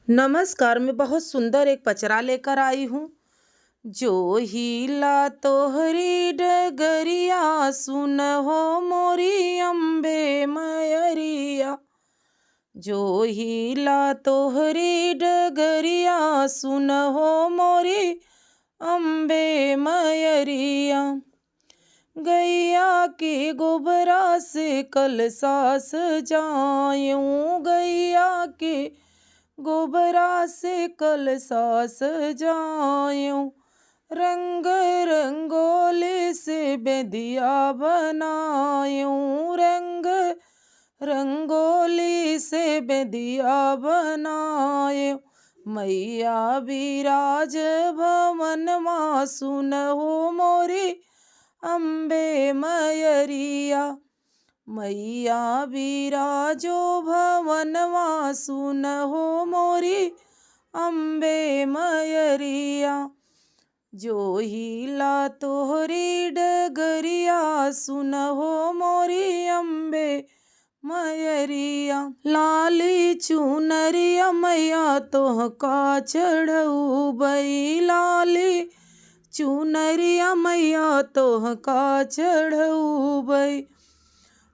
नमस्कार। मैं बहुत सुंदर एक पचरा लेकर आई हूँ। जो हीला तोहरी डगरिया सुन हो मोरी अम्बे मयरिया। जो हीला तोहरी डगरिया सुन हो मोरी अम्बे मयरिया। गैया के गोबरा से कलसा सजायूं, गैया के गोबरा से कलसा सजायूं। रंग रंगोले से बेदिया बनायूं, रंग रंगोली से बेदिया बनायूं। मैया विराज भवन माँ सुन हो मोरी अम्बे मयरिया। मैया विराजो भवनवा सुन हो मोरी अम्बे मयरिया। जो हीला तोहरी डगरिया सुन हो मोरी अम्बे मयरिया। लाली चुनरिया मैया तोहका चढ़ऊ बई, लाली चुनरिया मैया तोहका चढ़ऊ बई।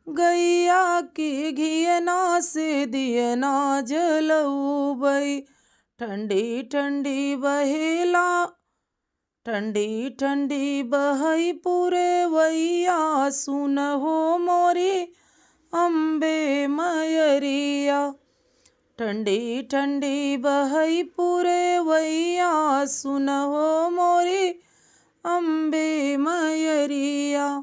गैया की घियना से दियना जलऊ बई। ठंडी ठंडी बहेला, ठंडी ठंडी बहई पूरे वैया सुन हो मोरी अम्बे मयरिया। ठंडी ठंडी बहई पूरे वैया सुन हो मोरी अम्बे मयरिया।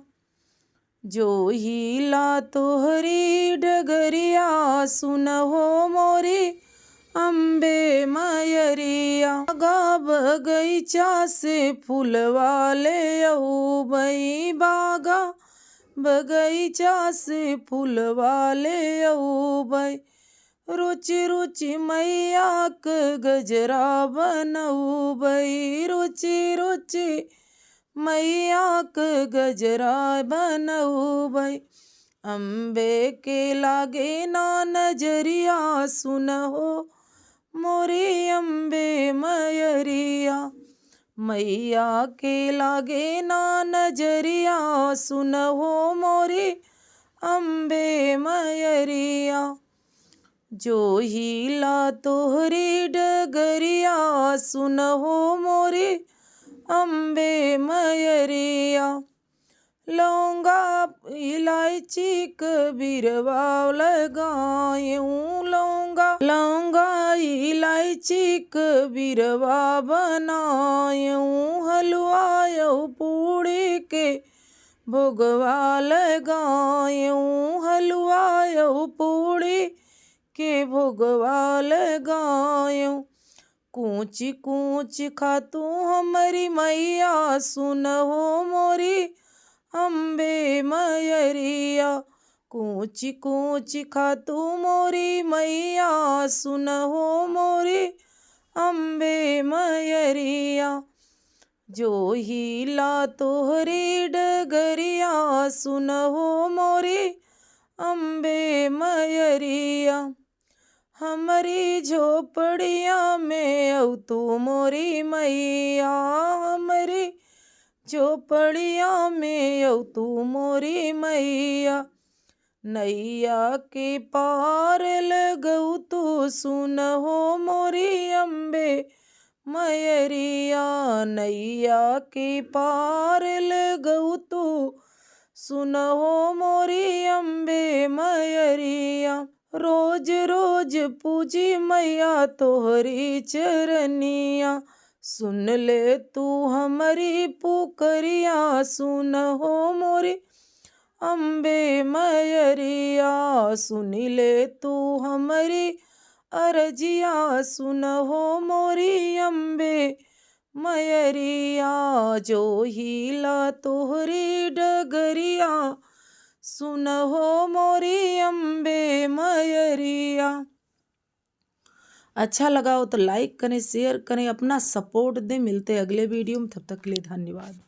जो हीला तोहरी डगरिया सुन हो मोरी अम्बे मयरिया। बागा बगीचा से फूलवा ले अऊ बई, बागा बगीचा से फूलवा ले अऊ बई। रुचि रुचि मैया क गजरा बनऊ बई, रुचि रुचि मैया क गजरा बनऊ बई। अम्बे के लागे ना नजरिया सुन हो मोरी अम्बे मयरिया। मैया के लागे ना नजरिया सुन हो मोरी अम्बे मयरिया। जो हीला तोहरी डगरिया सुन हो मोरी अम्बे मयरिया। लौंगा इलायची कबीरवा लगायूं, लौंगा लौंगा इलायची कबीरवा बनायूं। हलवा पूड़ी के भोगवा लगायूं, हलवा पूड़ी के भोगवा लगायूं। कूच कूच खातू हमारी मैया सुन हो मोरी अम्बे मयरिया। कूच कूच खातू मोरी मैया सुन हो मोरी अम्बे मयरिया। जो हीला तोहरी डगरिया सुन हो मोरी अम्बे मयरिया। हमारी झोपड़िया में औ तू मोरी मैया, हमारी झोपड़िया में औ तू मोरी मैया। नैया के पार लगऊ तू सुन हो मोरी अम्बे मयरिया। नैया के पार लगऊ तू सुन हो मोरी अम्बे मयरिया। रोज रोज पूजी मैया तोहरी चरनिया, सुन ले तू हमारी पुकरिया सुन हो मोरी अम्बे मयरिया। सुन ले तू हमारी अरजिया सुन हो मोरी अम्बे मयरिया। जो हीला तोहरी डगरिया सुन हो मोरी अम्बे मयरिया। अच्छा लगा हो तो लाइक करें, शेयर करें, अपना सपोर्ट दें। मिलते हैं अगले वीडियो में, तब तक के लिए धन्यवाद।